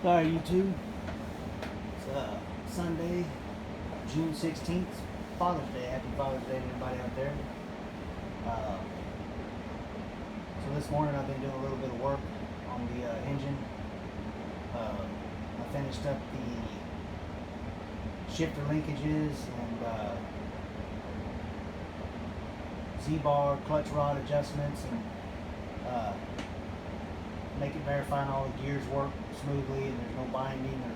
Alright, YouTube. It's Sunday, June 16th, Father's Day. Happy Father's Day to everybody out there. So this morning I've been doing a little bit of work on the engine. I finished up the shifter linkages and Z-bar clutch rod adjustments, and verifying all the gears work smoothly and there's no binding or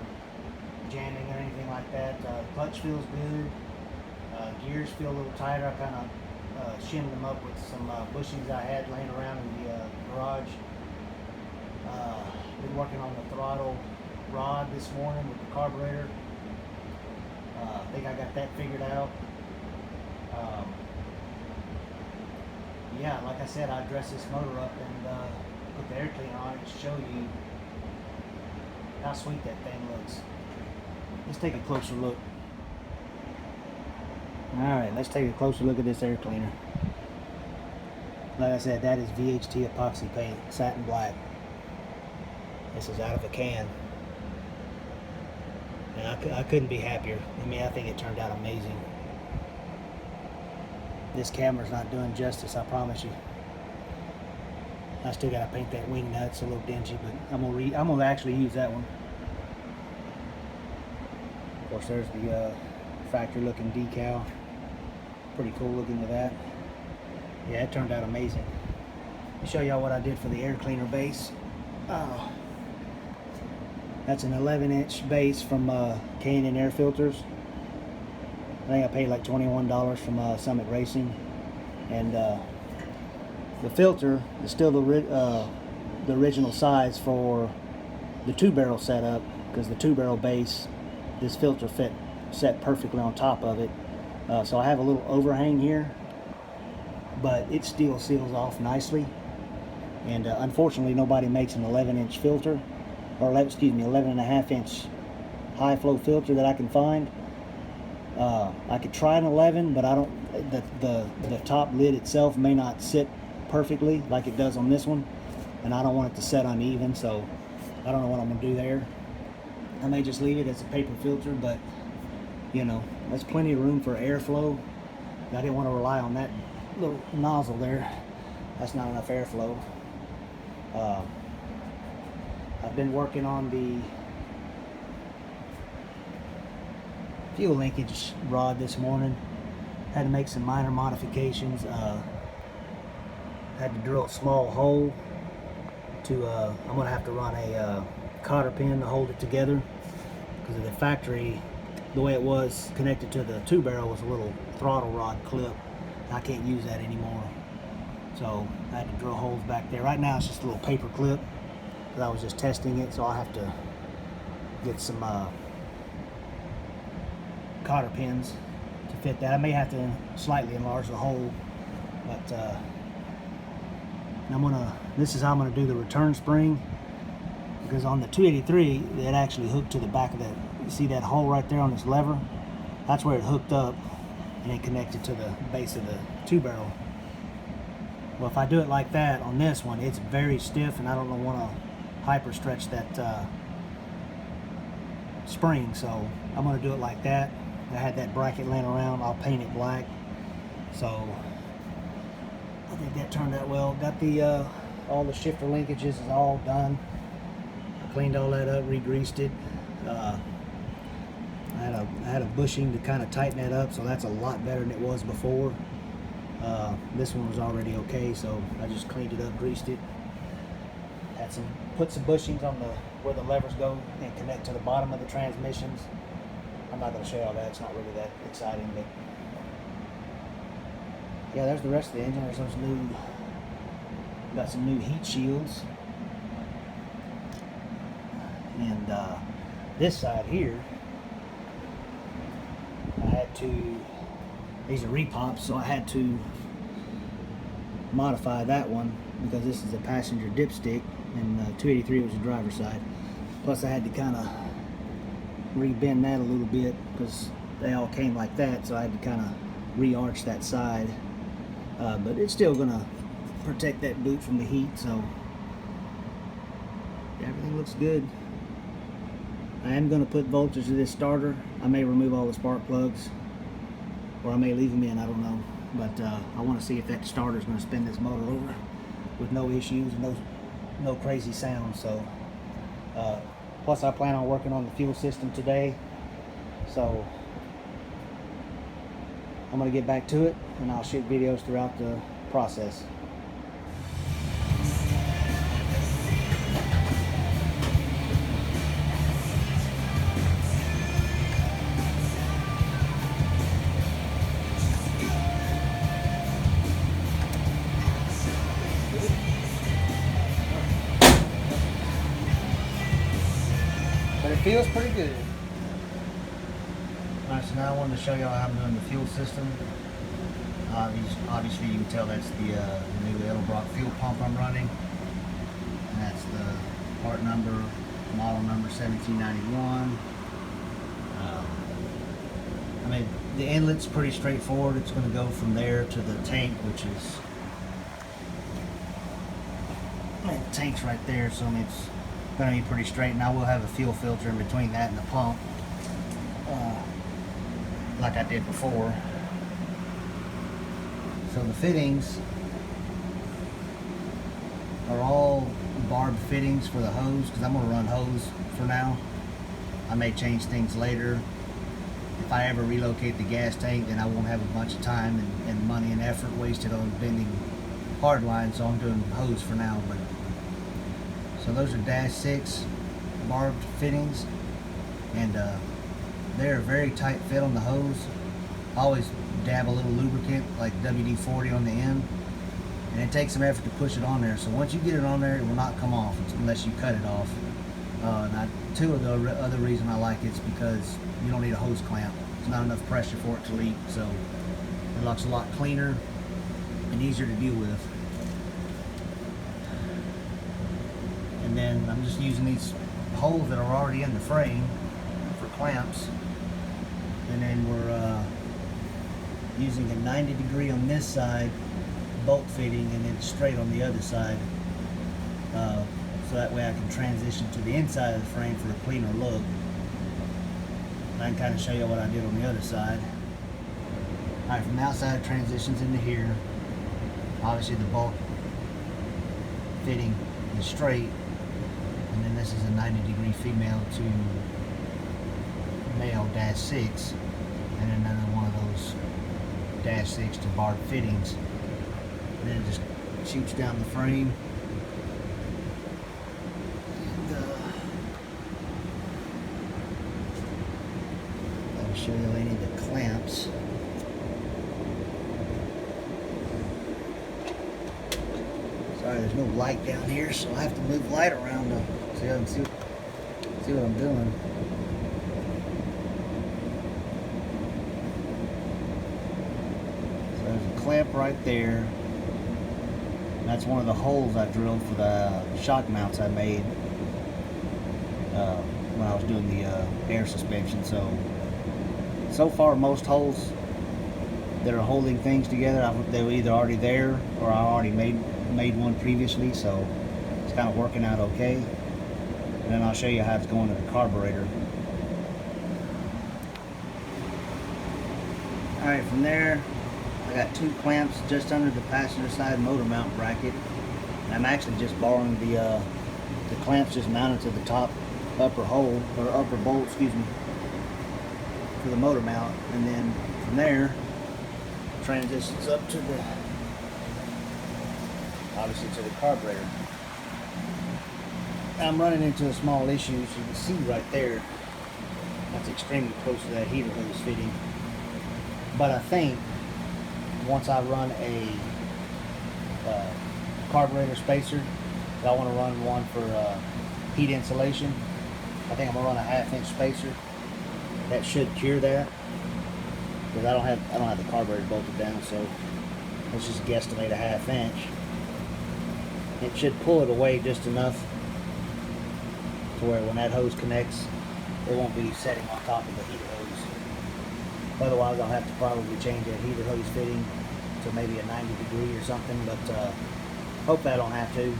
jamming or anything like that. Clutch feels good. Gears feel a little tighter. I kind of shimmed them up with some bushings I had laying around in the garage. Been working on the throttle rod this morning with the carburetor. I think I got that figured out. Yeah, like I said, I dressed this motor up and put the air cleaner on it to show you how sweet that thing looks. Let's take a closer look. Alright, let's take a closer look at this air cleaner. Like I said, that is VHT epoxy paint, satin black. This is out of a can. And I couldn't be happier. I mean, I think it turned out amazing. This camera's not doing justice, I promise you. I still gotta paint that wing nut. It's a little dingy, but I'm gonna actually use that one. Of course, there's the factory looking decal. Pretty cool looking with that. Yeah, it turned out amazing. Let me show y'all what I did for the air cleaner base. That's an 11-inch base from K&N Air Filters. I think I paid like $21 from Summit Racing, and the filter is still the original size for the 2-barrel setup, because the 2-barrel base, this filter set perfectly on top of it. So I have a little overhang here, but it still seals off nicely. And unfortunately, nobody makes an 11-inch filter, or 11.5-inch high flow filter that I can find. I could try an 11, but I don't. The top lid itself may not sit perfectly like it does on this one, and I don't want it to set uneven, so I don't know what I'm gonna do there. I may just leave it as a paper filter, but you know, there's plenty of room for airflow. I didn't want to rely on that little nozzle there. That's not enough airflow. I've been working on the fuel linkage rod this morning. Had to make some minor modifications. Had to drill a small hole to, I'm going to have to run a cotter pin to hold it together, because of the factory, the way it was connected to the 2-barrel was a little throttle rod clip. I can't use that anymore, so I had to drill holes back there. Right now it's just a little paper clip, because I was just testing it, so I'll have to get some cotter pins to fit that. I may have to slightly enlarge the hole, but this is how I'm gonna do the return spring, because on the 283 it actually hooked to the back of that. You see that hole right there on this lever? That's where it hooked up, and it connected to the base of the 2-barrel. Well, if I do it like that on this one, it's very stiff, and I don't want to hyper stretch that spring, so I'm gonna do it like that. I had that bracket laying around. I'll paint it black. So I think that turned out well. Got the all the shifter linkages is all done. I cleaned all that up, re-greased it. I had a bushing to kind of tighten that up, so that's a lot better than it was before. This one was already okay, so I just cleaned it up, greased it. Put some bushings on where the levers go and connect to the bottom of the transmissions. I'm not going to show you all that. It's not really that exciting, but yeah, there's the rest of the engine. There's those got some new heat shields, and this side here, these are repumps, so I had to modify that one, because this is a passenger dipstick and 283 was the driver's side. Plus I had to kind of re-bend that a little bit, because they all came like that, so I had to kind of re-arch that side, but it's still gonna protect that boot from the heat, so everything looks good. I am going to put voltage to this starter. I may remove all the spark plugs, or I may leave them in, I don't know. But I want to see if that starter is going to spin this motor over with no issues and no crazy sound. So plus I plan on working on the fuel system today, so I'm going to get back to it and I'll shoot videos throughout the process. But it feels pretty good. Alright, so now I wanted to show y'all how I'm doing the fuel system. Obviously you can tell that's the new Edelbrock fuel pump I'm running. And that's the part number, model number 1791. I mean, the inlet's pretty straightforward. It's going to go from there to the tank, which is, I mean, the tank's right there, so I mean, it's going to be pretty straight. And I will have a fuel filter in between that and the pump, like I did before. So the fittings are all barbed fittings for the hose, because I'm going to run hose for now. I may change things later. If I ever relocate the gas tank, then I won't have a bunch of time and money and effort wasted on bending hard lines, so I'm doing hose for now. But so those are -6 barbed fittings, and they're a very tight fit on the hose. I always dab a little lubricant like WD-40 on the end, and it takes some effort to push it on there. So once you get it on there, it will not come off unless you cut it off. Two of the other reason I like it's because you don't need a hose clamp. There's not enough pressure for it to leak, so it looks a lot cleaner and easier to deal with. And then I'm just using these holes that are already in the frame for clamps, and then we're using a 90 degree on this side bolt fitting, and then straight on the other side, so that way I can transition to the inside of the frame for a cleaner look. And I can kind of show you what I did on the other side. Alright, from the outside it transitions into here. Obviously the bolt fitting is straight, and then this is a 90 degree female to male -6, and another one of those -6 to barb fittings, and then it just shoots down the frame. And I'll show you any of the clamps. Sorry, there's no light down here, so I have to move light around so you can see what I'm doing. There's a clamp right there. That's one of the holes I drilled for the shock mounts I made when I was doing the air suspension. So far most holes that are holding things together, they were either already there or I already made one previously, so it's kind of working out okay. And then I'll show you how it's going to the carburetor. Alright, from there I got 2 clamps just under the passenger side motor mount bracket, and I'm actually just borrowing the clamps just mounted to the top upper hole, or upper bolt, excuse me, for the motor mount. And then from there transitions up to the, obviously, to the carburetor. I'm running into a small issue, as you can see right there. That's extremely close to that heater hose fitting. But I think once I run a carburetor spacer, I want to run one for heat insulation. I think I'm gonna run a 1/2 inch spacer. That should cure that, because I don't have the carburetor bolted down, so let's just guesstimate a 1/2 inch. It should pull it away just enough to where when that hose connects, it won't be setting on top of the heater hose. Otherwise, I'll have to probably change that heater hose fitting to maybe a 90 degree or something, but hope I don't have to.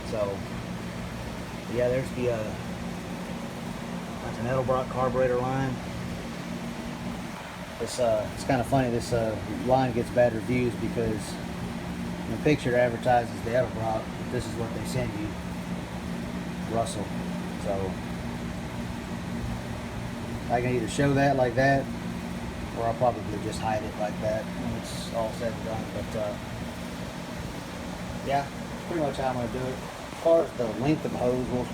So yeah, there's the It's an Edelbrock carburetor line. It's kind of funny, this line gets bad reviews because the picture advertises the Edelbrock, but this is what they send you, Russell. So I can either show that like that, or I'll probably just hide it like that when it's all said and done. But yeah, that's pretty much how I'm going to do it. As far as the length of the hose,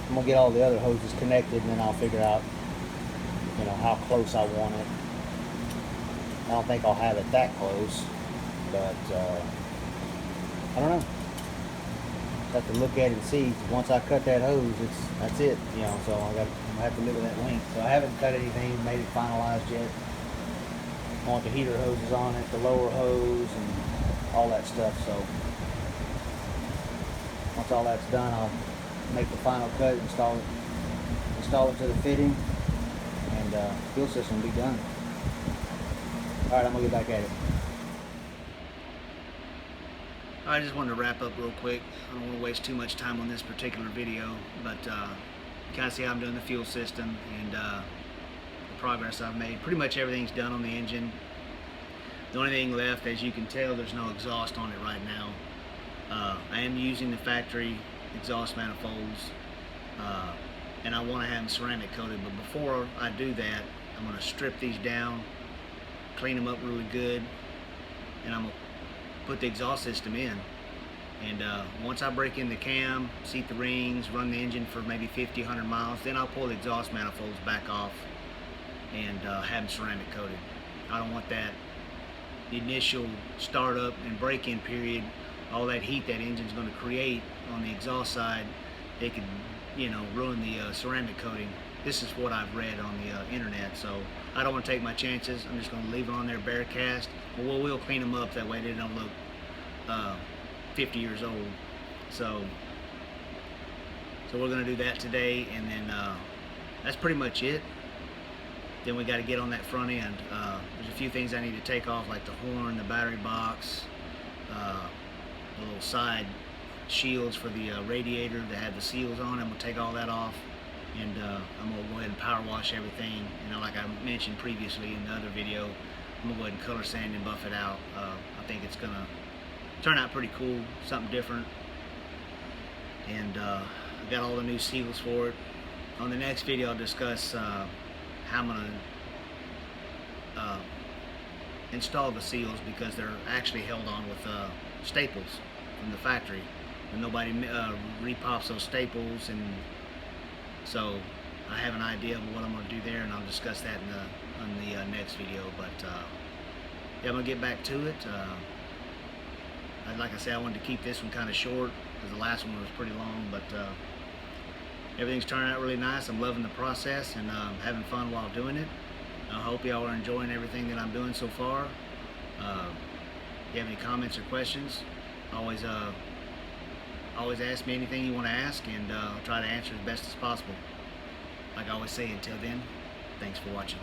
I'm going to get all the other hoses connected, and then I'll figure out, you know, how close I want it. I don't think I'll have it that close, but I don't know. Have to look at it and see. Once I cut that hose, that's it. You know, so I'm gonna have to look at that length. So I haven't cut anything, made it finalized yet. I want the heater hoses on it, the lower hose, and all that stuff. So once all that's done, I'll make the final cut, install it to the fitting, and fuel system will be done. All right, I'm gonna get back at it. I just wanted to wrap up real quick. I don't want to waste too much time on this particular video, but you kind of see how I'm doing the fuel system and the progress I've made. Pretty much everything's done on the engine. The only thing left, as you can tell, there's no exhaust on it right now. I am using the factory exhaust manifolds, and I want to have them ceramic coated, but before I do that, I'm going to strip these down, clean them up really good, and I'm going to put the exhaust system in. And once I break in the cam, seat the rings, run the engine for maybe 50, 100 miles, then I'll pull the exhaust manifolds back off and have them ceramic coated. I don't want that initial startup and break-in period, all that heat that engine's going to create on the exhaust side, it could, you know, ruin the ceramic coating. This is what I've read on the internet, so I don't want to take my chances. I'm just going to leave it on there bare cast, but we'll clean them up that way they don't look 50 years old. So we're going to do that today, and then that's pretty much it. Then we got to get on that front end. There's a few things I need to take off, like the horn, the battery box, the little side shields for the radiator that had the seals on. I'm going to take all that off, and I'm going to go ahead and power wash everything. You know, like I mentioned previously in the other video, I'm going to go ahead and color sand and buff it out. I think it's going to turn out pretty cool, something different. And I got all the new seals for it. On the next video, I'll discuss how I'm going to install the seals, because they're actually held on with staples from the factory, and nobody repops those staples. And so I have an idea of what I'm going to do there, and I'll discuss that in the next video. But yeah, I'm going to get back to it. Like I said, I wanted to keep this one kind of short because the last one was pretty long, but everything's turning out really nice. I'm loving the process and having fun while doing it. I hope y'all are enjoying everything that I'm doing so far. If you have any comments or questions, always ask me anything you want to ask, and I'll try to answer as best as possible. Like I always say, until then, thanks for watching.